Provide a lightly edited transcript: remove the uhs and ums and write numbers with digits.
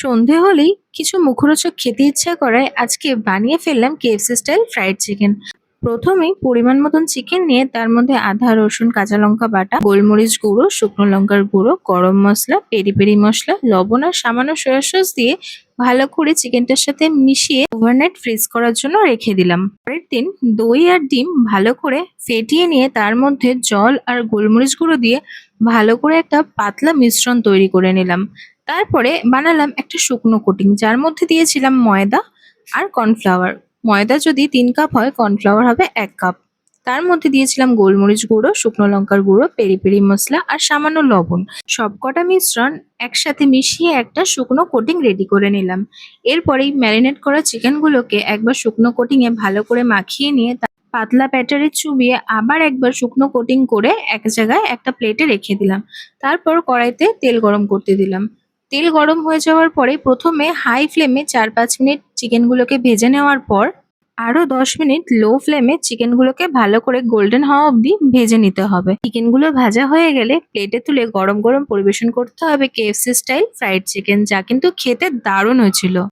সন্ধে হলেই কিছু মুখরোচক খেতে ইচ্ছা করায় আজকে বানিয়ে ফেললাম কেএফসি স্টাইল ফ্রাইড চিকেন। প্রথমেই পরিমাণ মতন চিকেন নিয়ে তার মধ্যে আদা রসুন কাঁচা লঙ্কা বাটা, গোলমরিচ গুঁড়ো, শুকনো লঙ্কার গুঁড়ো, গরম মশলা, পেরি পেরি মশলা, লবণ আর সামান্য সয়া সস দিয়ে ভালো করে চিকেনটার সাথে মিশিয়ে ওভারনাইট ফ্রিজ করার জন্য রেখে দিলাম। পরের দিন দই আর ডিম ভালো করে ফেটিয়ে নিয়ে তার মধ্যে জল আর গোলমরিচ গুঁড়ো দিয়ে ভালো করে একটা পাতলা মিশ্রণ তৈরি করে নিলাম। তারপরে বানালাম একটা শুকনো কোটিং, যার মধ্যে দিয়েছিলাম ময়দা আর কর্নফ্লাওয়ার। ময়দা যদি 3 কাপ হয়, কর্নফ্লাওয়ার হবে 1 কাপ। তার মধ্যে দিয়েছিলাম গোলমরিচ গুঁড়ো, শুকনো লঙ্কার গুঁড়ো, পেরি পেরি মশলা আর সামান্য লবণ। সবকটা মিশ্রণ একসাথে মিশিয়ে একটা শুকনো কোটিং রেডি করে নিলাম। এরপরেই ম্যারিনেট করা চিকেনগুলোকে একবার শুকনো কোটিংয়ে ভালো করে মাখিয়ে নিয়ে পাতলা ব্যাটারে চুবিয়ে আবার একবার শুকনো কোটিং করে এক জায়গায় একটা প্লেটে রেখে দিলাম। তারপর কড়াইতে তেল গরম করতে দিলাম। তেল গরম হয়ে যাওয়ার পরে প্রথমে হাই ফ্লেমে 4-5 মিনিট চিকেনগুলোকে ভেজে নেওয়ার পর আরো 10 মিনিট লো ফ্লেমে চিকেনগুলোকে ভালো করে গোল্ডেন হওয়া অবধি ভেজে নিতে হবে। চিকেনগুলো ভাজা হয়ে গেলে প্লেটে তুলে গরম গরম পরিবেশন করতে হবে কেএফসি স্টাইল ফ্রাইড চিকেন, যা কিন্তু খেতে দারুণ হয়েছিল।